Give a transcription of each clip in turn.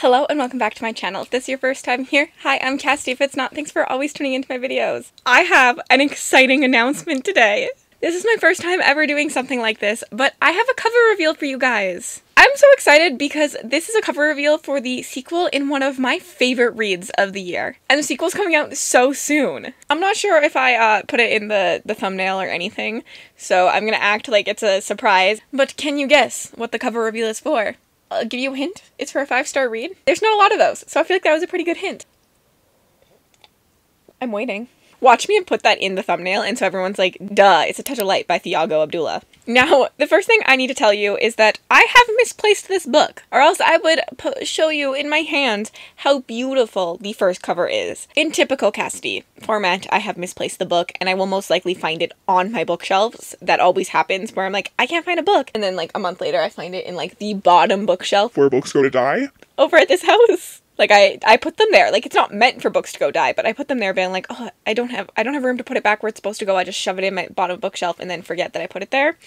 Hello and welcome back to my channel. If this is your first time here, hi, I'm Cassidy. If it's not, thanks for always tuning into my videos. I have an exciting announcement today. This is my first time ever doing something like this, but I have a cover reveal for you guys. I'm so excited because this is a cover reveal for the sequel in one of my favorite reads of the year. And the sequel's coming out so soon. I'm not sure if I put it in the thumbnail or anything, so I'm gonna act like it's a surprise. But can you guess what the cover reveal is for? I'll give you a hint. It's for a 5-star read. There's not a lot of those, so I feel like that was a pretty good hint. I'm waiting. Watch me and put that in the thumbnail, and so everyone's like, duh, it's A Touch of Light by Thiago Abdullah. Now, the first thing I need to tell you is that I have misplaced this book, or else I would show you in my hand how beautiful the first cover is. In typical Cassidy format, I have misplaced the book, and I will most likely find it on my bookshelves. That always happens, where I'm like, I can't find a book, and then like a month later I find it in like the bottom bookshelf. Where books go to die? Over at this house. Like, I put them there. Like, it's not meant for books to go die, but I put them there being like, oh, I don't have room to put it back where it's supposed to go. I just shove it in my bottom bookshelf and then forget that I put it there.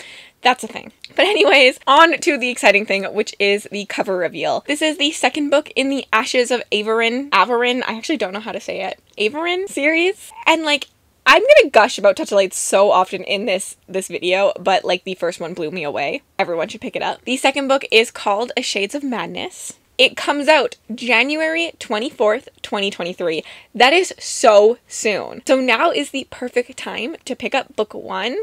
That's a thing. But anyways, on to the exciting thing, which is the cover reveal. This is the second book in the Ashes of Averin, I actually don't know how to say it, Averin series. And like, I'm gonna gush about Touch of Light so often in this video, but like the first one blew me away. Everyone should pick it up. The second book is called A Shades of Madness. It comes out January 24th, 2023. That is so soon. So now is the perfect time to pick up book one.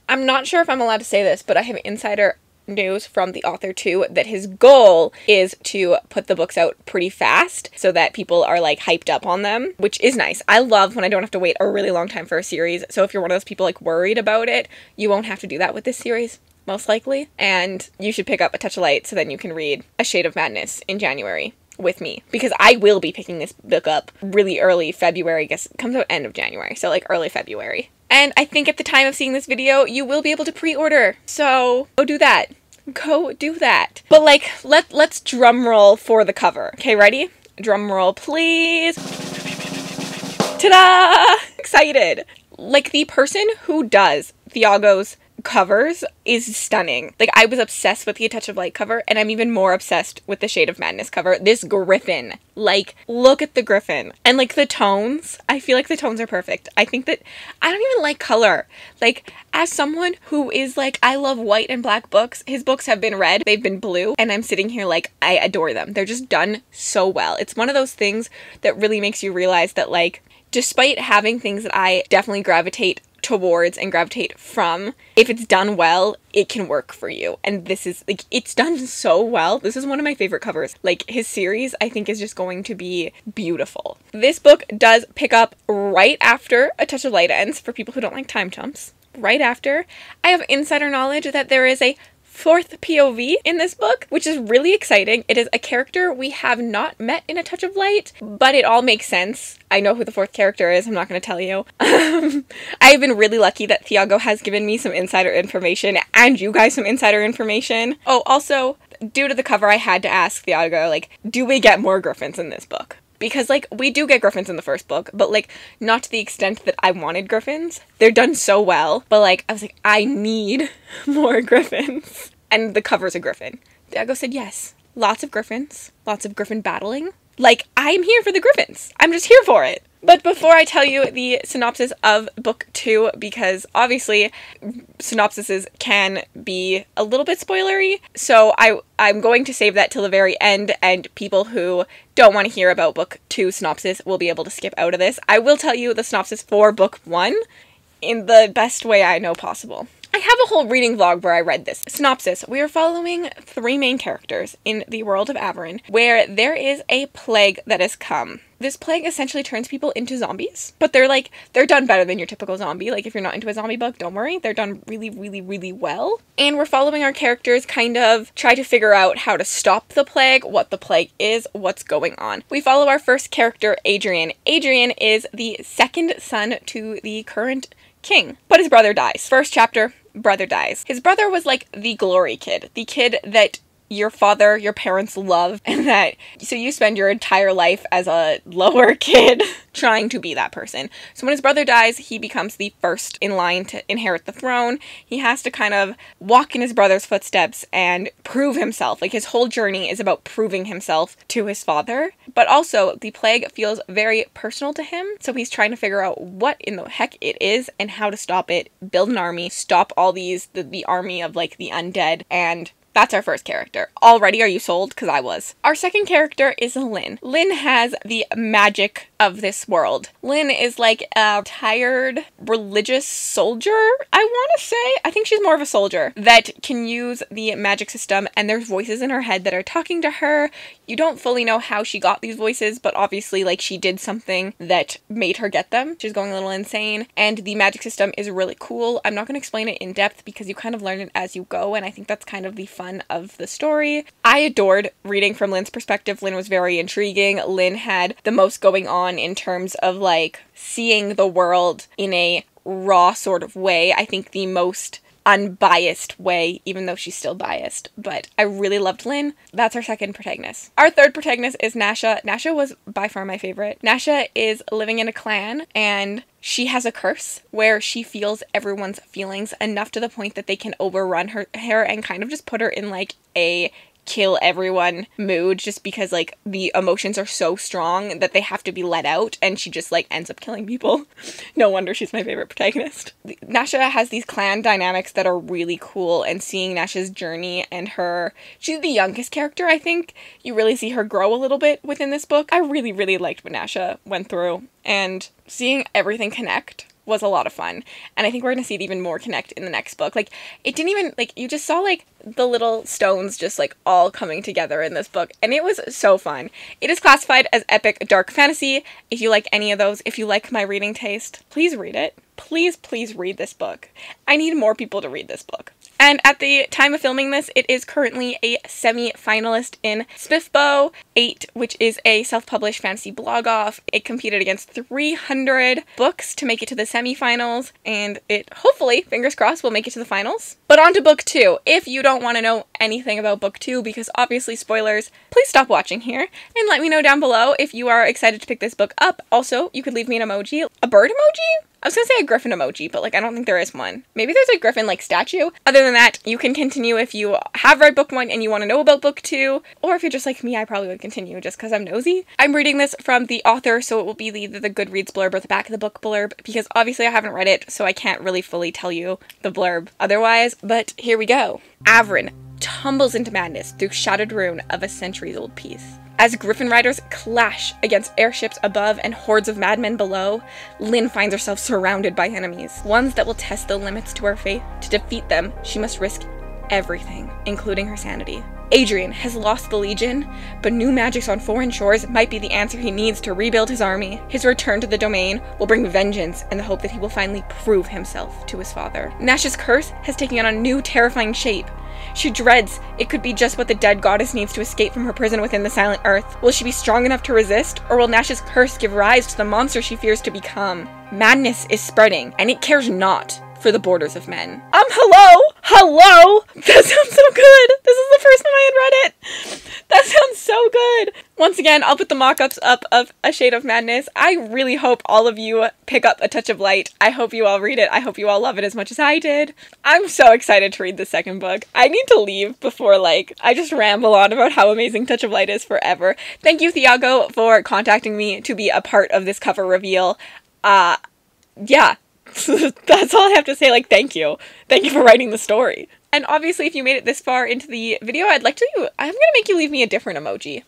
I'm not sure if I'm allowed to say this, but I have insider news from the author too, that his goal is to put the books out pretty fast so that people are like hyped up on them, which is nice. I love when I don't have to wait a really long time for a series. So if you're one of those people like worried about it, you won't have to do that with this series. Most likely. And you should pick up A Touch of Light so then you can read A Shade of Madness in January with me. Because I will be picking this book up really early February. I guess it comes out end of January. So like early February. And I think at the time of seeing this video, you will be able to pre-order. So go do that. Go do that. But like, let's drum roll for the cover. Okay, ready? Drum roll, please. Ta-da! Excited. Like, the person who does Thiago's covers is stunning. Like, I was obsessed with the A Touch of Light cover, and I'm even more obsessed with the Shade of Madness cover. This griffin, like, look at the griffin. And like the tones, I feel like the tones are perfect. I think that I don't even like color. Like, as someone who is like, I love white and black books, his books have been red, they've been blue, and I'm sitting here like, I adore them. They're just done so well. It's one of those things that really makes you realize that like, despite having things that I definitely gravitate towards and gravitate from, if it's done well, it can work for you. And this is like, it's done so well. This is one of my favorite covers. Like, his series I think is just going to be beautiful. This book does pick up right after A Touch of Light ends, for people who don't like time jumps. Right after. I have insider knowledge that there is a fourth POV in this book, which is really exciting. It is a character we have not met in A Touch of Light, but it all makes sense. I know who the fourth character is, I'm not going to tell you. I've been really lucky that Thiago has given me some insider information, and you guys some insider information. Oh, also, due to the cover, I had to ask Thiago, like, do we get more griffins in this book? Because, like, we do get griffins in the first book, but, like, not to the extent that I wanted griffins. They're done so well, but, like, I was like, I need more griffins. And the cover's a griffin. Thiago said yes. Lots of griffins. Lots of griffin battling. Like, I'm here for the griffins. I'm just here for it. But before I tell you the synopsis of book 2, because obviously synopsises can be a little bit spoilery, so I'm going to save that till the very end, and people who don't want to hear about book 2 synopsis will be able to skip out of this. I will tell you the synopsis for book 1 in the best way I know possible. I have a whole reading vlog where I read this. Synopsis. We are following 3 main characters in the world of Averin, where there is a plague that has come. This plague essentially turns people into zombies, but they're done better than your typical zombie. Like, if you're not into a zombie book, don't worry. They're done really, really, really well. And we're following our characters kind of try to figure out how to stop the plague, what the plague is, what's going on. We follow our first character, Adrian. Adrian is the second son to the current king, but his brother dies. First chapter, brother dies. His brother was like the glory kid, the kid that your father, your parents love, and that, so you spend your entire life as a lower kid trying to be that person. So when his brother dies, he becomes the first in line to inherit the throne. He has to kind of walk in his brother's footsteps and prove himself. Like, his whole journey is about proving himself to his father. But also, the plague feels very personal to him, so he's trying to figure out what in the heck it is and how to stop it, build an army, stop all these, the army of, like, the undead, and that's our first character. Already, are you sold? Because I was. Our second character is Lynn. Lynn has the magic of this world. Lynn is like a tired religious soldier, I want to say. I think she's more of a soldier that can use the magic system, and there's voices in her head that are talking to her. You don't fully know how she got these voices, but obviously, like, she did something that made her get them. She's going a little insane, and the magic system is really cool. I'm not going to explain it in depth because you kind of learn it as you go, and I think that's kind of the fun of the story. I adored reading from Lynn's perspective. Lynn was very intriguing. Lynn had the most going on in terms of, like, seeing the world in a raw sort of way. I think the most unbiased way, even though she's still biased. But I really loved Lynn. That's our second protagonist. Our third protagonist is Nasha. Nasha was by far my favorite. Nasha is living in a clan, and she has a curse where she feels everyone's feelings enough to the point that they can overrun her and kind of just put her in, like, a kill everyone mood, just because, like, the emotions are so strong that they have to be let out, and she just, like, ends up killing people. No wonder she's my favorite protagonist. Nasha has these clan dynamics that are really cool, and seeing Nasha's journey and she's the youngest character, I think. You really see her grow a little bit within this book. I really, really liked what Nasha went through, and seeing everything connect was a lot of fun. And I think we're gonna see it even more connect in the next book. Like, it didn't even, like, you just saw, like, the little stones just, like, all coming together in this book, and it was so fun. It is classified as epic dark fantasy. If you like any of those, if you like my reading taste, please read it. Please, please read this book. I need more people to read this book. And at the time of filming this, it is currently a semi-finalist in SPIFBO 8, which is a self-published fantasy blog-off. It competed against 300 books to make it to the semi-finals, and it hopefully, fingers crossed, will make it to the finals. But on to book 2. If you don't want to know anything about book 2, because obviously spoilers, please stop watching here, and let me know down below if you are excited to pick this book up. Also, you could leave me an emoji. A bird emoji? I was gonna say a griffin emoji, but, like, I don't think there is one. Maybe there's a griffin, like, statue. Other than that, you can continue if you have read book 1 and you want to know about book 2, or if you're just like me, I probably would continue just because I'm nosy. I'm reading this from the author, so it will be either the Goodreads blurb or the back of the book blurb, because obviously I haven't read it, so I can't really fully tell you the blurb otherwise, but here we go. Avrin tumbles into madness through shattered ruin of a centuries-old piece. As Griffin riders clash against airships above and hordes of madmen below, Lynn finds herself surrounded by enemies, ones that will test the limits to her faith. To defeat them, she must risk everything, including her sanity. Adrian has lost the Legion, but new magics on foreign shores might be the answer he needs to rebuild his army. His return to the domain will bring vengeance in the hope that he will finally prove himself to his father. Nash's curse has taken on a new terrifying shape. She dreads it could be just what the dead goddess needs to escape from her prison within the Silent Earth. Will she be strong enough to resist, or will Nash's curse give rise to the monster she fears to become? Madness is spreading, and it cares not for the borders of men. Hello! That sounds so good! This is the first time I had read it! That sounds so good! Once again, I'll put the mock-ups up of A Shade of Madness. I really hope all of you pick up A Touch of Light. I hope you all read it. I hope you all love it as much as I did. I'm so excited to read the second book. I need to leave before, like, I just ramble on about how amazing Touch of Light is forever. Thank you, Thiago, for contacting me to be a part of this cover reveal. Yeah. That's all I have to say, like, thank you. Thank you for writing the story. And obviously, if you made it this far into the video, I'm gonna make you leave me a different emoji.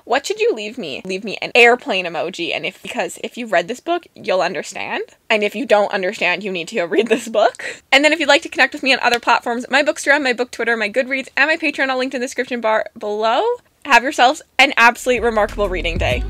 What should you leave me? Leave me an airplane emoji, and because if you've read this book, you'll understand. And if you don't understand, you need to read this book. And then if you'd like to connect with me on other platforms, my Bookstagram, my Book Twitter, my Goodreads, and my Patreon, all linked in the description bar below. Have yourselves an absolutely remarkable reading day.